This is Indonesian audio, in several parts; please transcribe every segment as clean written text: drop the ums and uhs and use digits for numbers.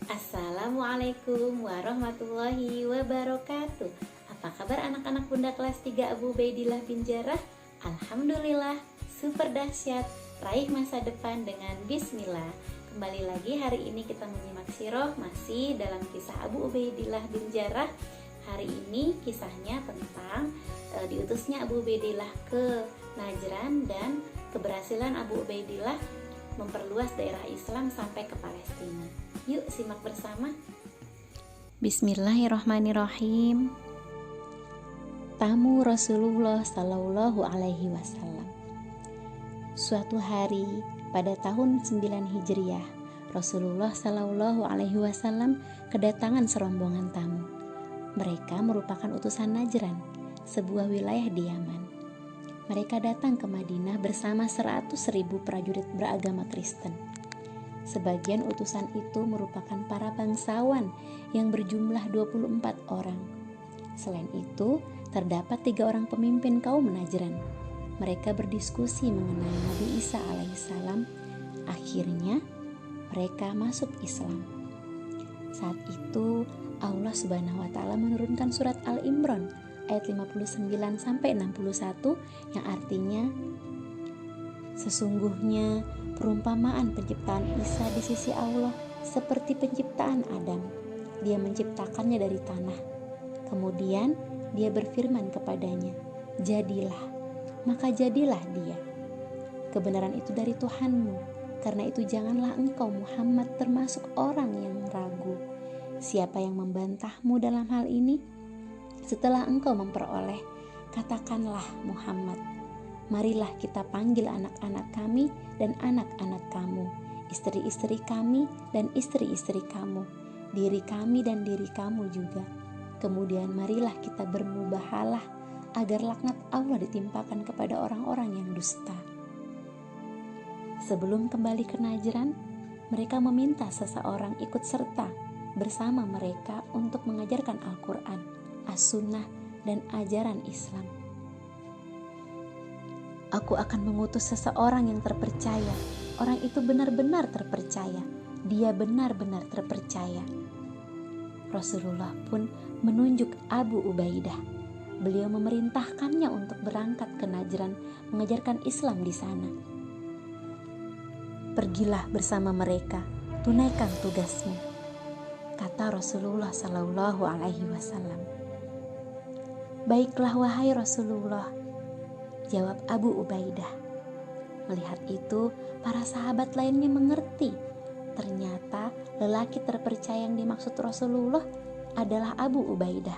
Assalamualaikum warahmatullahi wabarakatuh. Apa kabar anak-anak Bunda kelas 3 Abu Ubaidillah bin Jarrah? Alhamdulillah, super dahsyat. Raih masa depan dengan bismillah. Kembali lagi hari ini kita menyimak sirah masih dalam kisah Abu Ubaidillah bin Jarrah. Hari ini kisahnya tentang diutusnya Abu Ubaidillah ke Najran dan keberhasilan Abu Ubaidillah memperluas daerah Islam sampai ke Palestina. Yuk simak bersama. Bismillahirrahmanirrahim. Tamu Rasulullah Sallallahu Alaihi Wasallam. Suatu hari pada tahun 9 Hijriah, Rasulullah Sallallahu Alaihi Wasallam kedatangan serombongan tamu. Mereka merupakan utusan Najran, sebuah wilayah di Yaman. Mereka datang ke Madinah bersama 100.000 prajurit beragama Kristen. Sebagian utusan itu merupakan para bangsawan yang berjumlah 24 orang. Selain itu, terdapat 3 orang pemimpin kaum Najran. Mereka berdiskusi mengenai Nabi Isa alaihissalam. Akhirnya, mereka masuk Islam. Saat itu, Allah Subhanahu wa Ta'ala menurunkan surat Al-Imran ayat 59 sampai 61 yang artinya, sesungguhnya perumpamaan penciptaan Isa di sisi Allah seperti penciptaan Adam. Dia menciptakannya dari tanah. Kemudian dia berfirman kepadanya, jadilah. Maka jadilah dia. Kebenaran itu dari Tuhanmu. Karena itu janganlah engkau Muhammad termasuk orang yang ragu. Siapa yang membantahmu dalam hal ini? Setelah engkau memperoleh, katakanlah Muhammad, marilah kita panggil anak-anak kami dan anak-anak kamu, istri-istri kami dan istri-istri kamu, diri kami dan diri kamu juga. Kemudian marilah kita bermubahalah agar laknat Allah ditimpakan kepada orang-orang yang dusta. Sebelum kembali ke Najran, mereka meminta seseorang ikut serta bersama mereka untuk mengajarkan Al-Quran, As-Sunnah, dan ajaran Islam. Aku akan mengutus seseorang yang terpercaya. Orang itu benar-benar terpercaya. Dia benar-benar terpercaya. Rasulullah pun menunjuk Abu Ubaidah. Beliau memerintahkannya untuk berangkat ke Najran mengajarkan Islam di sana. Pergilah bersama mereka, tunaikan tugasmu, kata Rasulullah Sallallahu Alaihi Wasallam. Baiklah wahai Rasulullah, jawab Abu Ubaidah. Melihat itu, para sahabat lainnya mengerti. Ternyata lelaki terpercaya yang dimaksud Rasulullah adalah Abu Ubaidah.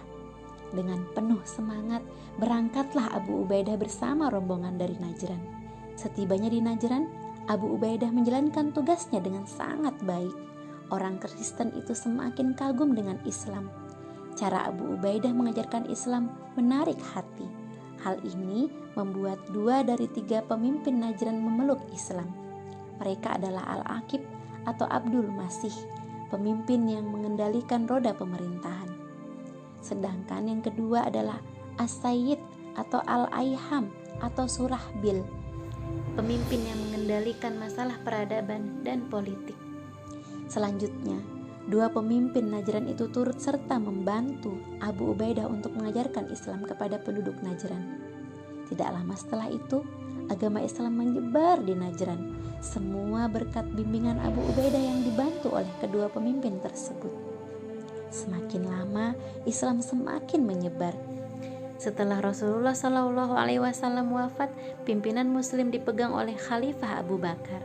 Dengan penuh semangat, berangkatlah Abu Ubaidah bersama rombongan dari Najran. Setibanya di Najran, Abu Ubaidah menjalankan tugasnya dengan sangat baik. Orang Kristen itu semakin kagum dengan Islam. Cara Abu Ubaidah mengajarkan Islam menarik hati. Hal ini membuat 2 dari 3 pemimpin Najran memeluk Islam. Mereka adalah Al-Aqib atau Abdul Masih, pemimpin yang mengendalikan roda pemerintahan. Sedangkan yang kedua adalah As-Sayyid atau Al-Aiham atau Surahbil, pemimpin yang mengendalikan masalah peradaban dan politik. Selanjutnya, 2 pemimpin Najran itu turut serta membantu Abu Ubaidah untuk mengajarkan Islam kepada penduduk Najran. Tidak lama setelah itu, agama Islam menyebar di Najran, semua berkat bimbingan Abu Ubaidah yang dibantu oleh kedua pemimpin tersebut. Semakin lama, Islam semakin menyebar. Setelah Rasulullah Shallallahu Alaihi Wasallam wafat, pimpinan Muslim dipegang oleh Khalifah Abu Bakar.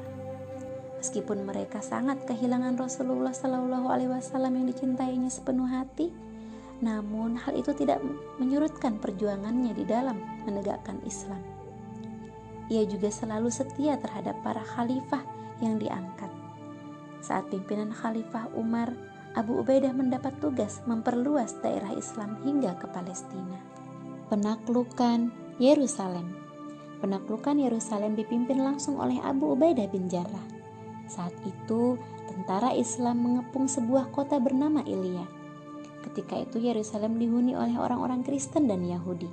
Meskipun mereka sangat kehilangan Rasulullah Shallallahu Alaihi Wasallam yang dicintainya sepenuh hati, namun hal itu tidak menyurutkan perjuangannya di dalam menegakkan Islam. Ia juga selalu setia terhadap para khalifah yang diangkat. Saat pimpinan Khalifah Umar, Abu Ubaidah mendapat tugas memperluas daerah Islam hingga ke Palestina. Penaklukan Yerusalem. Penaklukan Yerusalem dipimpin langsung oleh Abu Ubaidah bin Jarrah. Saat itu, tentara Islam mengepung sebuah kota bernama Ilya. Ketika itu Yerusalem dihuni oleh orang-orang Kristen dan Yahudi.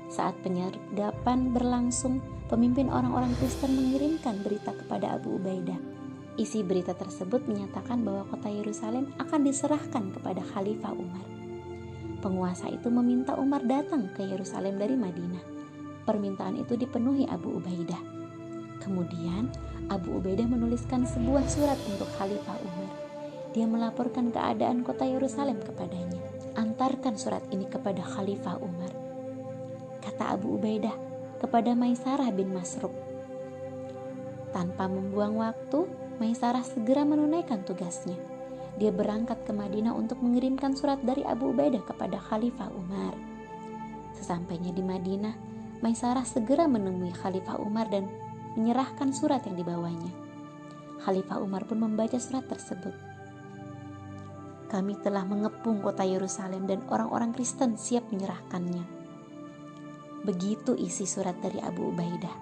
Saat penyergapan berlangsung, pemimpin orang-orang Kristen mengirimkan berita kepada Abu Ubaidah. Isi berita tersebut menyatakan bahwa kota Yerusalem akan diserahkan kepada Khalifah Umar. Penguasa itu meminta Umar datang ke Yerusalem dari Madinah. Permintaan itu dipenuhi Abu Ubaidah. Kemudian Abu Ubaidah menuliskan sebuah surat untuk Khalifah Umar. Dia melaporkan keadaan kota Yerusalem kepadanya. Antarkan surat ini kepada Khalifah Umar, kata Abu Ubaidah kepada Maisarah bin Masruk. Tanpa membuang waktu, Maisarah segera menunaikan tugasnya. Dia berangkat ke Madinah untuk mengirimkan surat dari Abu Ubaidah kepada Khalifah Umar. Sesampainya di Madinah, Maisarah segera menemui Khalifah Umar dan menyerahkan surat yang dibawanya. Khalifah Umar pun membaca surat tersebut. Kami telah mengepung kota Yerusalem dan orang-orang Kristen siap menyerahkannya. Begitu isi surat dari Abu Ubaidah.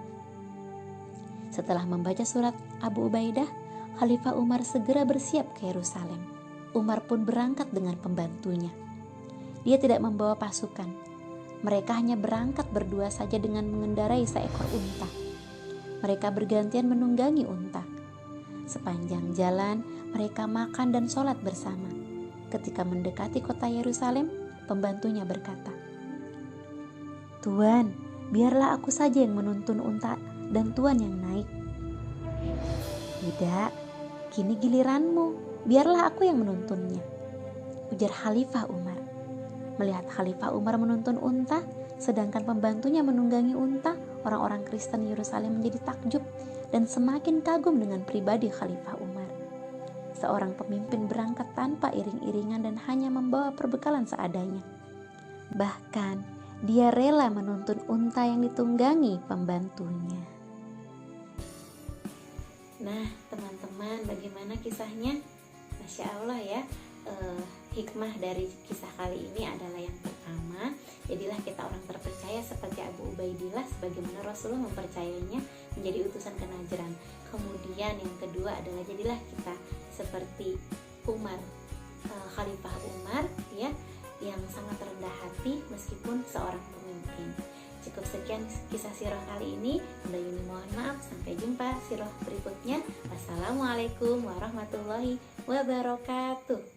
Setelah membaca surat Abu Ubaidah, Khalifah Umar segera bersiap ke Yerusalem. Umar pun berangkat dengan pembantunya. Dia tidak membawa pasukan. Mereka hanya berangkat berdua saja dengan mengendarai seekor unta. Mereka bergantian menunggangi unta. Sepanjang jalan, mereka makan dan sholat bersama. Ketika mendekati kota Yerusalem, pembantunya berkata, "Tuan, biarlah aku saja yang menuntun unta dan Tuan yang naik." "Tidak, kini giliranmu, biarlah aku yang menuntunnya," ujar Khalifah Umar. Melihat Khalifah Umar menuntun unta, sedangkan pembantunya menunggangi unta, orang-orang Kristen Yerusalem menjadi takjub dan semakin kagum dengan pribadi Khalifah Umar. Seorang pemimpin berangkat tanpa iring-iringan dan hanya membawa perbekalan seadanya. Bahkan, dia rela menuntun unta yang ditunggangi pembantunya. Nah, teman-teman, bagaimana kisahnya? Masya Allah ya. Hikmah dari kisah kali ini adalah yang pertama, jadilah kita orang terpercaya seperti Abu Ubaidillah sebagaimana Rasulullah mempercayainya menjadi utusan ke Najran. Kemudian yang kedua adalah jadilah kita seperti Umar, Khalifah Umar ya, yang sangat rendah hati meskipun seorang pemimpin. Cukup sekian kisah sirah kali ini. Bunda Yuni mohon maaf. Sampai jumpa sirah berikutnya. Wassalamualaikum warahmatullahi wabarakatuh.